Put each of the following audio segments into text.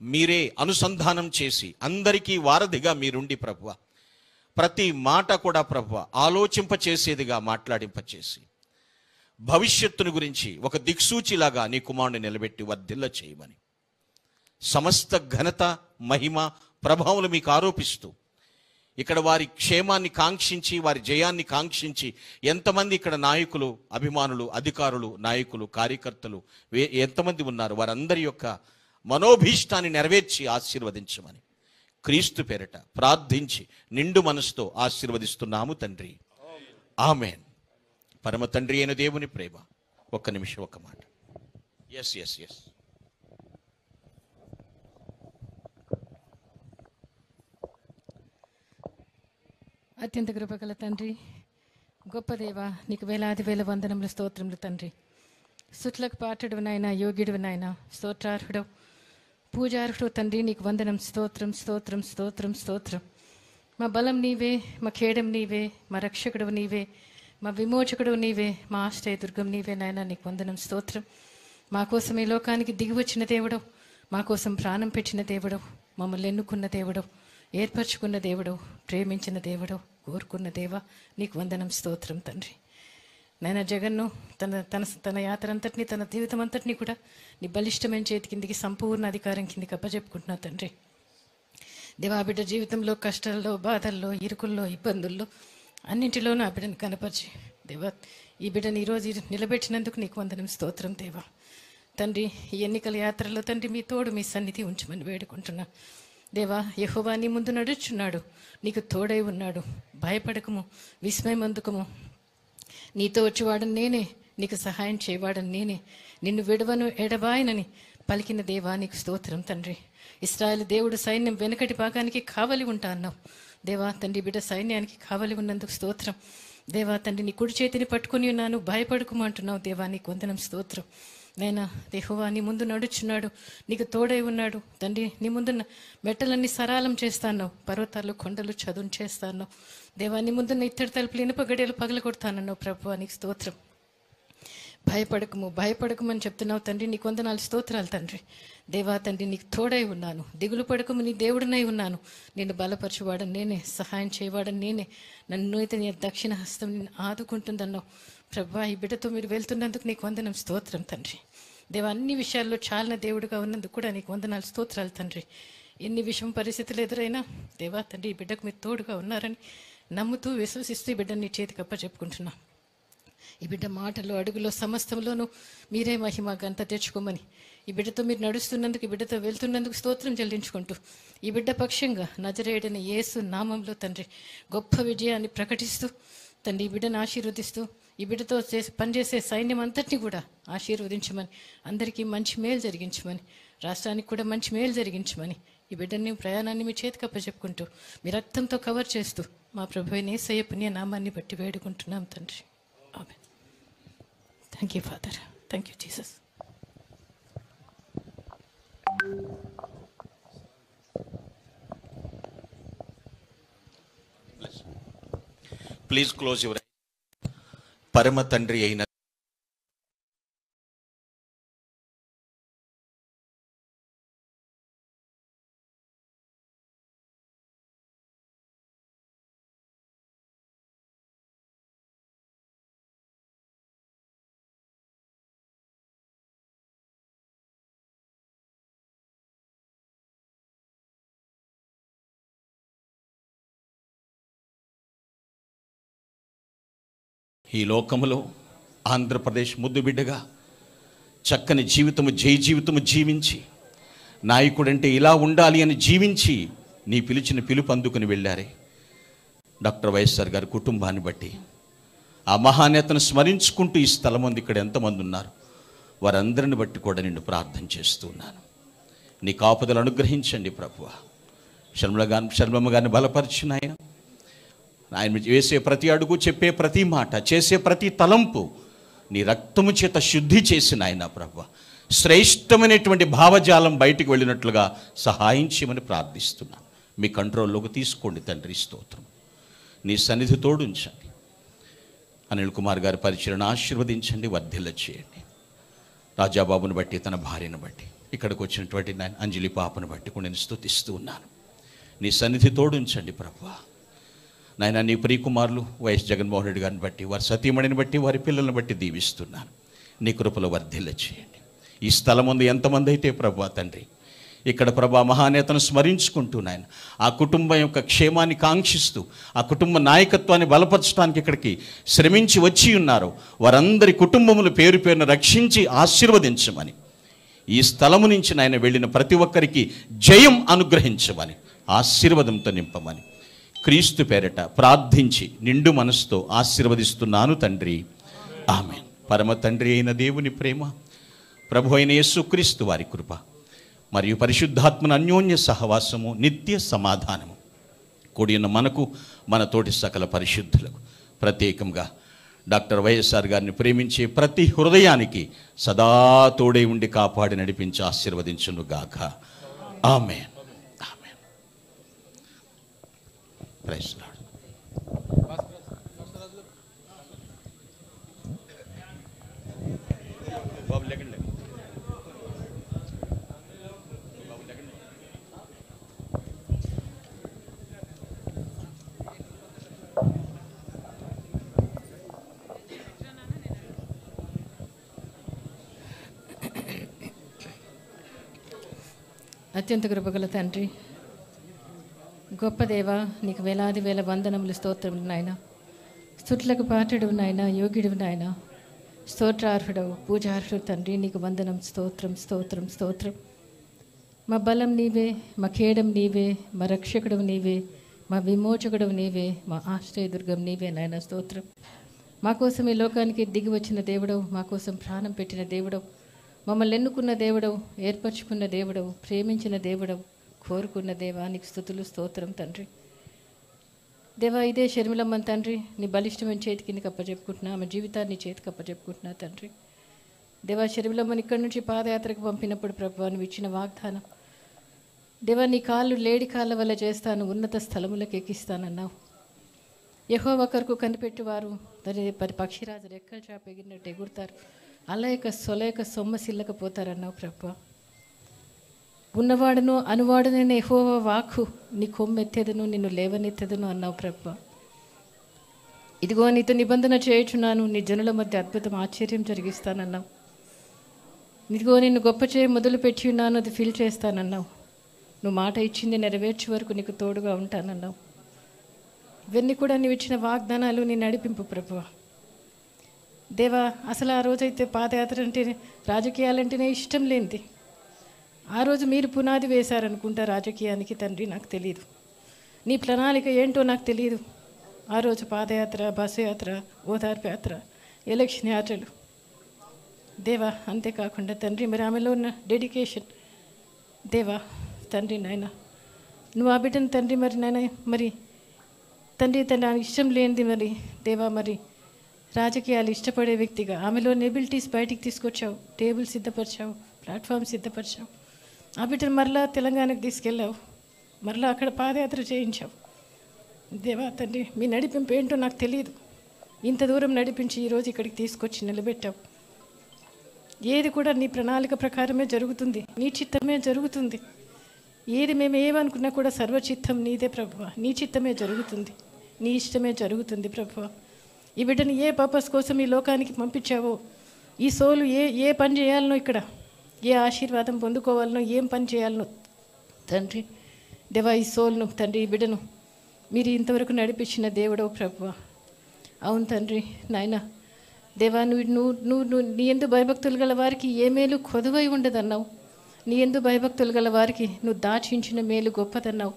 మీరే అనుసంధానం చేసి అందరికీ వారధిగా మీరుండి ప్రభువా, ప్రతి మాట కూడా ప్రభువా ఆలోచింపచేసేదిగా మాట్లాడింపచేసి భవిష్యత్తును గురించి ఒక దిక్సూచిలాగా నీ కుమారుని నిలబెట్టి వర్ధిల్ల చేయమని సమస్త ఘనత మహిమ ప్రభావములు మీకు ఆరోపిస్తూ ఇక్కడ వారి క్షేమాన్ని కాంక్షించి వారి జయాన్ని కాంక్షించి ఎంతమంది ఇక్కడ నాయకులు, అభిమానులు, అధికారులు, నాయకులు, కార్యకర్తలు ఎంతమంది ఉన్నారు, వారందరి యొక్క మనోభీష్టాన్ని నెరవేర్చి ఆశీర్వదించమని క్రీస్తు పేరిట ప్రార్థించి నిండు మనసుతో ఆశీర్వదిస్తున్నాము తండ్రి. ఆమేన్. పరమ తండ్రి అయిన దేవుని ప్రేమ, ఒక్క నిమిషం ఒక్క మాట. ఎస్ ఎస్ ఎస్ అత్యంత కృపగల తండ్రి, గొప్ప దేవ, నీకు వేలాది వేల వందనములు స్తోత్రములు తండ్రి. సుట్లకు పాటుడు నాయన, యోగ్యుడు నాయన, స్తోత్రార్హుడు, పూజార్హుడు తండ్రి, నీకు వందనం. స్తోత్రం స్తోత్రం స్తోత్రం స్తోత్రం. మా బలం నీవే, మా ఖేడం నీవే, మా రక్షకుడు నీవే, మా విమోచకుడు నీవే, మా ఆశ్రయ దుర్గం నీవే నాయన, నీకు వందనం. స్తోత్రం. మా కోసం ఈ లోకానికి దిగి వచ్చిన దేవుడు, మా కోసం ప్రాణం పెట్టిన దేవుడు, మమ్మల్ని ఎన్నుకున్న దేవుడు, ఏర్పరచుకున్న దేవుడు, ప్రేమించిన దేవుడు, కోరుకున్న దేవ, నీకు వందనం. స్తోత్రం తండ్రి. నాయన జగన్ను తన యాత్ర అంతటినీ, తన జీవితం అంతటినీ కూడా నీ బలిష్టమైన చేతి కిందికి, సంపూర్ణ అధికారం కిందికి అప్పచెప్పుకుంటున్నా తండ్రి. దేవా, బిడ్డ జీవితంలో కష్టాల్లో, బాధల్లో, ఇరుకుల్లో, ఇబ్బందుల్లో అన్నింటిలోనూ ఆ బిడ్డను కనపరిచి దేవా, ఈ బిడ్డను ఈరోజు నిలబెట్టినందుకు నీకు వందనం. స్తోత్రం దేవా. తండ్రి, ఈ ఎన్నికల యాత్రలో తండ్రి మీ తోడు, మీ సన్నిధి ఉంచమని వేడుకుంటున్నా దేవా. యెహోవా నీ ముందు నడుచున్నాడు, నీకు తోడై ఉన్నాడు, భయపడకము, విస్మయం అందుకము, నీతో వచ్చేవాడని నేనే, నీకు సహాయం చేయవాడని నేనే, నిన్ను విడవను ఎడబాయనని పలికిన దేవా, నీకు స్తోత్రం తండ్రి. ఇశ్రాయేలు దేవుడు సైన్యం వెనుకటి భాగానికి కావలి ఉంటా అన్నావు దేవా. తండ్రి, బిడ్డ సైన్యానికి కావలి ఉన్నందుకు స్తోత్రం దేవా. తండ్రి, నీ కుడి చేతిని పట్టుకుని ఉన్నాను, భయపడకము అంటున్నావు దేవా, నీకు వందనం. స్తోత్రం నైనా. యెహోవా నీ ముందు నడుచున్నాడు, నీకు తోడై ఉన్నాడు తండ్రి. నీ ముందున్న మెట్టలన్నీ సరాలం చేస్తాను, పర్వతాలు కొండలు చదును చేస్తాను దేవా. నీ ముందున్న ఇత్తడి తలుపులు, ఇనుప గడియలు పగల కొడతానన్నావు ప్రభువా, నీకు స్తోత్రం. భయపడకము, భయపడకము అని చెప్తున్నావు తండ్రి, నీకు వందనాలు. స్తోత్రాలు తండ్రి. దేవా తండ్రి, నీకు తోడై ఉన్నాను, దిగులు పడకము, నీ దేవుడినై ఉన్నాను, నిన్ను బలపరచువాడని నేనే, సహాయం చేయవాడని నేనే, నన్ను అయితే నీ దక్షిణ హస్తం నిన్ను ఆదుకుంటుందన్నావు ప్రభువా. ఈ బిడ్డతో మీరు వెళ్తున్నందుకు నీకు వందనం. స్తోత్రం తండ్రి. దేవా, అన్ని విషయాల్లో చాలిన దేవుడుగా ఉన్నందుకు కూడా నీకు వందనాలు. స్తోత్రాలు తండ్రి. ఎన్ని విషయం పరిస్థితులు ఎదురైనా దేవా తండ్రి, ఈ బిడ్డకు మీరు తోడుగా ఉన్నారని నమ్ముతూ విశ్వసిస్తూ ఈ బిడ్డని నీ చేతికి అప్పచెప్పుకుంటున్నా. ఈ బిడ్డ మాటలు, అడుగులో, సమస్తంలోనూ మీరే మహిమ ఘనత తెచ్చుకోమని ఈ బిడ్డతో మీరు నడుస్తున్నందుకు, ఈ బిడ్డతో వెళ్తున్నందుకు స్తోత్రం చెల్లించుకుంటూ ఈ బిడ్డ పక్షంగా నజరేయుడైన యేసు నామంలో తండ్రి గొప్ప విజయాన్ని ప్రకటిస్తూ తండ్రి, ఈ బిడ్డను ఆశీర్వదిస్తూ ఈ బిడ్డతో పనిచేసే సైన్యం అంతటినీ కూడా ఆశీర్వదించమని, అందరికీ మంచి మేలు జరిగించమని, రాష్ట్రానికి కూడా మంచి మేలు జరిగించమని ఈ బిడ్డని ప్రయాణాన్ని మీ చేతికి అప్పచెప్పుకుంటూ మీ రక్తంతో కవర్ చేస్తూ మా ప్రభువైన యేసయ్య పుణ్య నామాన్ని బట్టి వేడుకుంటున్నాం తండ్రి. Amen. Thank you father. Thank you Jesus. Please close your. పరమ తండ్రి అయిన ఈ లోకములో ఆంధ్రప్రదేశ్ ముద్దు బిడ్డగా చక్కని జీవితము, జై జీవితము జీవించి, నాయకుడంటే ఇలా ఉండాలి అని జీవించి నీ పిలిచిన పిలుపు అందుకుని వెళ్ళారే డాక్టర్ వైఎస్ఆర్ గారి కుటుంబాన్ని బట్టి ఆ మహానేతను స్మరించుకుంటూ ఈ స్థలం ఉంది. ఇక్కడ ఎంతమంది ఉన్నారు, వారందరిని బట్టి కూడా నిన్ను ప్రార్థన చేస్తున్నాను. నీ కాపుదలు అనుగ్రహించండి ప్రభువా. శర్మమ్మ గారిని బలపరిచిన ఆయన వేసే ప్రతి అడుగు, చెప్పే ప్రతి మాట, చేసే ప్రతి తలంపు నీ రక్తము చేత శుద్ధి చేసిన ఆయన ప్రభువా, శ్రేష్టమైనటువంటి భావజాలం బయటికి వెళ్ళినట్లుగా సహాయం చేయమని ప్రార్థిస్తున్నాను. మీ కంట్రోల్లోకి తీసుకోండి తండ్రి. స్తోత్రం. నీ సన్నిధి తోడుంచండి. అనిల్ కుమార్ గారి పరిచయను ఆశీర్వదించండి, వర్ధిల్ల చేయండి. రాజాబాబుని బట్టి, తన భార్యను బట్టి ఇక్కడికి వచ్చినటువంటి నాయన అంజలి పాపను బట్టి కూడా నేను స్తుతిస్తూ ఉన్నాను. నీ సన్నిధి తోడుంచండి ప్రభువా. నాయన నీ ప్రియకుమారులు వైఎస్ జగన్మోహన్ రెడ్డి గారిని బట్టి, వారి సతీమణిని బట్టి, వారి పిల్లల్ని బట్టి దీవిస్తున్నాను. నీ కృపలో వర్ధిల్ల చేయండి. ఈ స్థలం ముందు ఎంతమంది అయితే ప్రభువా తండ్రి ఇక్కడ ప్రభా మహానేతను స్మరించుకుంటూ నాయన ఆ కుటుంబం యొక్క క్షేమాన్ని కాంక్షిస్తూ ఆ కుటుంబ నాయకత్వాన్ని బలపరచడానికి ఇక్కడికి శ్రమించి వచ్చి ఉన్నారు, వారందరి కుటుంబములు పేరు పేరును రక్షించి ఆశీర్వదించమని, ఈ స్థలము నుంచి నాయన వెళ్ళిన ప్రతి ఒక్కరికి జయం అనుగ్రహించమని, ఆశీర్వాదంతో నింపమని క్రీస్తు పేరట ప్రార్థించి నిండు మనసుతో ఆశీర్వదిస్తున్నాను తండ్రి. ఆమేన్. పరమ తండ్రి అయిన దేవుని ప్రేమ, ప్రభు అయిన యేసుక్రీస్తు వారి కృప మరియు పరిశుద్ధాత్మన అన్యోన్య సహవాసము, నిత్య సమాధానము కూడిన మనకు, మన తోటి సకల పరిశుద్ధులకు, ప్రత్యేకంగా డాక్టర్ వైఎస్ఆర్ గారిని ప్రేమించే ప్రతి హృదయానికి సదా తోడై ఉండి కాపాడి నడిపించి ఆశీర్వదించును గాక. ఆమేన్. ఆమేన్. Praise Lord. అత్యంత కృపగల తండ్రి, గొప్ప దేవ, నీకు వేలాది వేల వందనములు, స్తోత్రములు నాయన. స్తుతులకు పాత్రుడు నాయన, యోగ్యుడు నాయన, స్తోత్రార్హుడవు, పూజార్హుడు తండ్రి. నీకు వందనం, స్తోత్రం, స్తోత్రం, స్తోత్రం. మా బలం నీవే, మా ఖేడం నీవే, మా రక్షకుడు నీవే, మా విమోచకుడు నీవే, మా ఆశ్రయదుర్గం నీవే నాయన. స్తోత్రం. మా కోసం ఈ లోకానికి దిగి వచ్చిన దేవుడవు, మా కోసం ప్రాణం పెట్టిన దేవుడవు, మమ్మల్ని ఎన్నుకున్న దేవుడవు, ఏర్పరచుకున్న దేవుడవు, ప్రేమించిన దేవుడవు, కోరుకున్న దేవా, నీకు స్తుతులు, స్తోత్రం తండ్రి. దేవా, ఇదే షర్మిలమ్మని తండ్రి నీ బలిష్టమైన చేతికి నీకు అప్పచెప్పుకుంటున్నా, ఆమె జీవితాన్ని చేతికి అప్పచెప్పుకుంటున్నా తండ్రి. దేవా, షర్మిలమ్మని ఇక్కడి నుంచి పాదయాత్రకు పంపినప్పుడు ప్రభువా నువ్వు ఇచ్చిన వాగ్దానం, దేవా నీ కాళ్ళు లేడి కాళ్ళ వల్ల చేస్తాను, ఉన్నత స్థలములకు ఎక్కిస్తానన్నావు. యెహోవా కొరకు కనిపెట్టువారు పక్షిరాజు రెక్కలు చాప ఎగిరినట్టు ఎగురుతారు, అలయక సొలయక సొమ్మసిల్లకపోతారన్నావు ప్రభా. ఉన్నవాడును అనువాడునైన యెహోవా వాక్కు నీ కొమ్మెత్తెదను, నిన్ను లేవనెత్తెదను అన్నావు ప్రభా. ఇదిగో నీతో నిబంధన చేయుచున్నాను, నీ జనుల మధ్య అద్భుతం ఆశ్చర్యం జరిగిస్తానన్నావు. ఇదిగో నిన్ను గొప్ప చేయ మొదలుపెట్టి ఉన్నాను, అది ఫిల్ చేస్తానన్నావు. నువ్వు మాట ఇచ్చింది నెరవేర్చే వరకు నీకు తోడుగా ఉంటానన్నావు. ఇవన్నీ కూడా నీవు ఇచ్చిన వాగ్దానాలు, నీ నడిపింపు ప్రభువా. దేవా, అసలు ఆ రోజైతే పాదయాత్ర అంటే రాజకీయాలంటేనే ఇష్టం లేనిది. ఆ రోజు మీరు పునాది వేశారనుకుంటా రాజకీయానికి తండ్రి, నాకు తెలియదు. నీ ప్రణాళిక ఏంటో నాకు తెలియదు. ఆ రోజు పాదయాత్ర, బస్సు యాత్ర, ఓదార్పు యాత్ర, ఎలక్షన్ యాత్రలు దేవా. అంతేకాకుండా తండ్రి మరి ఆమెలో ఉన్న డెడికేషన్ దేవా తండ్రి నాయన, నువ్వు ఆ బిడ్డను తండ్రి మరి నాయన మరి తండ్రి నాకు ఇష్టం లేనిది మరి దేవా మరి రాజకీయాలు ఇష్టపడే వ్యక్తిగా ఆమెలో ఎబిలిటీస్ బయటికి తీసుకొచ్చావు, టేబుల్ సిద్ధపరిచావు, ప్లాట్ఫామ్ సిద్ధపరిచావు. ఆ బిడ్డను మరలా తెలంగాణకు తీసుకెళ్ళావు, మరలా అక్కడ పాదయాత్ర చేయించావు. దేవా తండ్రి, మీ నడిపింపు ఏంటో నాకు తెలియదు. ఇంత దూరం నడిపించి ఈరోజు ఇక్కడికి తీసుకొచ్చి నిలబెట్టావు. ఏది కూడా నీ ప్రణాళిక ప్రకారమే జరుగుతుంది, నీ చిత్తమే జరుగుతుంది. ఏది మేము ఏమనుకున్నా కూడా సర్వచిత్తం నీదే ప్రభువా, నీ చిత్తమే జరుగుతుంది, నీ ఇష్టమే జరుగుతుంది ప్రభువా. ఈ బిడ్డని ఏ పర్పస్ కోసం ఈ లోకానికి పంపించావో, ఈ సోలు ఏ పని చేయాలనో, ఇక్కడ ఏ ఆశీర్వాదం పొందుకోవాలనో, ఏం పని చేయాలనో తండ్రి దేవా, ఈ సోల్ను తండ్రి ఈ బిడ్డను మీరు ఇంతవరకు నడిపించిన దేవుడవు ప్రభువా. అవును తండ్రి నాయన దేవా, నువ్వు నీ యందు భయభక్తులు గల వారికి ఏ మేలు కొదువై ఉండదన్నావు. నీ యందు భయభక్తులు గల వారికి నువ్వు దాచించిన మేలు గొప్పదన్నావు.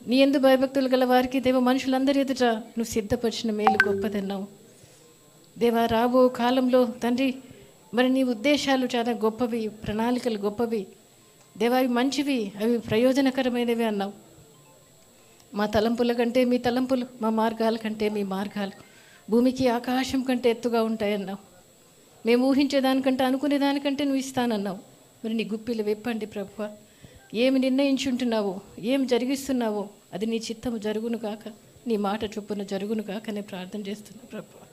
నీ యందు భయభక్తులు గల వారికి దేవ మనుషులందరి ఎదుట నువ్వు సిద్ధపరిచిన మేలు గొప్పదన్నావు. దేవా, రాబో కాలంలో తండ్రి మరి నీ ఉద్దేశాలు చాలా గొప్పవి, ప్రణాళికలు గొప్పవి దేవా, అవి మంచివి, అవి ప్రయోజనకరమైనవి అన్నావు. మా తలంపుల కంటే మీ తలంపులు, మా మార్గాల కంటే మీ మార్గాలు భూమికి ఆకాశం కంటే ఎత్తుగా ఉంటాయన్నావు. మేము ఊహించేదానికంటే అనుకునేదానికంటే నువ్వు ఇస్తానన్నావు. మరి నీ గుప్పిలు విప్పండి ప్రభువా. ఏమి నిర్ణయించుంటున్నావో, ఏం జరిగిస్తున్నావో అది నీ చిత్తము జరుగును కాక, నీ మాట చొప్పున జరుగును కాక నేను ప్రార్థన చేస్తున్నా ప్రభువా.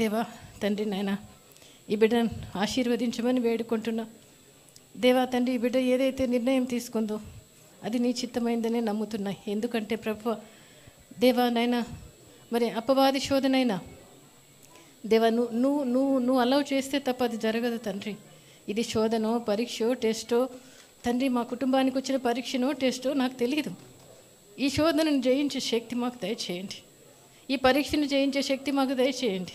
దేవా తండ్రి నాయన, ఈ బిడ్డను ఆశీర్వదించమని వేడుకుంటున్నా. దేవా తండ్రి, ఈ బిడ్డ ఏదైతే నిర్ణయం తీసుకుందో అది నీ చిత్తమైందనే నమ్ముతున్నాయి. ఎందుకంటే ప్రభువా దేవా నైనా మరి అపవాది శోధనైనా దేవా నువ్వు అలౌ చేస్తే తప్ప అది జరగదు తండ్రి. ఇది శోధనో, పరీక్షో, టెస్టో తండ్రి, మా కుటుంబానికి వచ్చిన పరీక్షనో టెస్టో నాకు తెలియదు. ఈ శోధనను జయించే శక్తి మాకు దయచేయండి. ఈ పరీక్షను జయించే శక్తి మాకు దయచేయండి.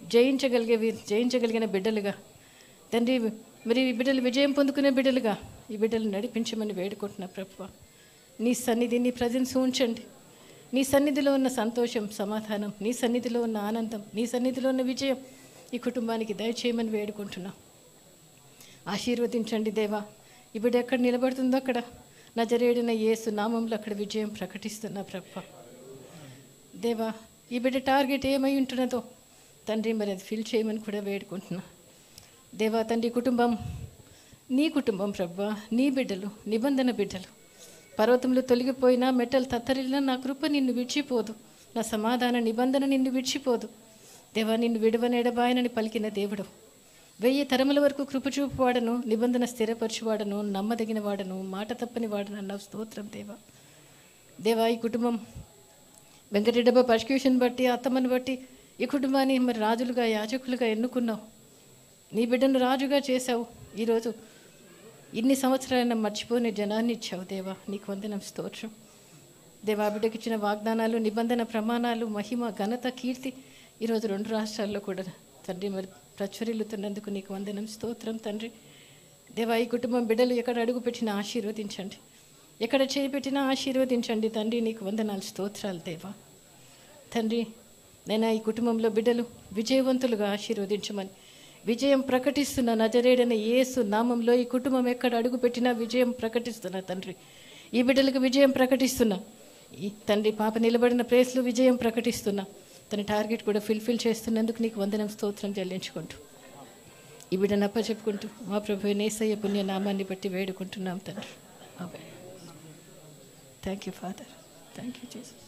జయించగలిగిన బిడ్డలుగా తండ్రి, మరి ఈ బిడ్డలు విజయం పొందుకునే బిడ్డలుగా ఈ బిడ్డలు నడిపించమని వేడుకుంటున్నా ప్రభువా. నీ సన్నిధి, నీ ప్రజెన్స్ ఉంచండి. నీ సన్నిధిలో ఉన్న సంతోషం, సమాధానం, నీ సన్నిధిలో ఉన్న ఆనందం, నీ సన్నిధిలో ఉన్న విజయం ఈ కుటుంబానికి దయచేయమని వేడుకుంటున్నా. ఆశీర్వదించండి దేవా. ఈ బిడ్డ ఎక్కడ నిలబడుతుందో అక్కడ నజరేయుడైన యేసు నామంలో అక్కడ విజయం ప్రకటిస్తున్నా ప్రభువా. దేవా ఈ బిడ్డ టార్గెట్ ఏమై ఉంటున్నదో తండ్రి మరి అది ఫిల్ చేయమని కూడా వేడుకుంటున్నా. దేవా తండ్రి, కుటుంబం నీ కుటుంబం ప్రభువా, నీ బిడ్డలు, నిబంధన బిడ్డలు. పర్వతంలో తొలగిపోయినా, మెట్టలు తత్తరిల్లినా నా కృప నిన్ను విడిచిపోదు, నా సమాధాన నిబంధన నిన్ను విడిచిపోదు. దేవా నిన్ను విడవనెడబాయనని పలికిన దేవుడు, 1000 తరముల వరకు కృప చూపువాడను, నిబంధన స్థిరపరచువాడను, నమ్మదగిన వాడను, మాట తప్పని వాడను అన్నావు. స్తోత్రం దేవా. దేవా ఈ కుటుంబం వెంకటరెడ్డబ్బ పర్సిక్యూషన్ బట్టి, అత్తమ్మను బట్టి ఈ కుటుంబాన్ని మరి రాజులుగా, యాజకులుగా ఎన్నుకున్నావు. నీ బిడ్డను రాజుగా చేశావు. ఈరోజు ఇన్ని సంవత్సరాలైనా మర్చిపోని జనాన్ని ఇచ్చావు దేవా, నీకు వందనం, స్తోత్రం. దేవా బిడ్డకి ఇచ్చిన వాగ్దానాలు, నిబంధన ప్రమాణాలు, మహిమ, ఘనత, కీర్తి ఈరోజు 2 రాష్ట్రాల్లో కూడా తండ్రి మరి ప్రచురిల్లుతున్నందుకు నీకు వందనం, స్తోత్రం తండ్రి. దేవా ఈ కుటుంబం బిడ్డలు ఎక్కడ అడుగు పెట్టినా ఆశీర్వదించండి, ఎక్కడ చేపెట్టినా ఆశీర్వదించండి తండ్రి. నీకు వందనాలు, స్తోత్రాలు దేవా. తండ్రి నేను ఈ కుటుంబంలో బిడ్డలు విజయవంతులుగా ఆశీర్వదించమని విజయం ప్రకటిస్తున్న నజరేయుడైన యేసు నామంలో ఈ కుటుంబం ఎక్కడ అడుగు పెట్టినా విజయం ప్రకటిస్తున్నా తండ్రి. ఈ బిడ్డలకు విజయం ప్రకటిస్తున్నా. ఈ తండ్రి పాప నిలబడిన ప్లేస్లో విజయం ప్రకటిస్తున్నా. తన టార్గెట్ కూడా ఫుల్ఫిల్ చేస్తున్నందుకు నీకు వందనం, స్తోత్రం చెల్లించుకుంటూ ఈ బిడ్డను అప్పచెప్పుకుంటూ మా ప్రభు యేసయ్య పుణ్య నామాన్ని బట్టి వేడుకుంటున్నాం తండ్రి. Thank you father, thank you Jesus.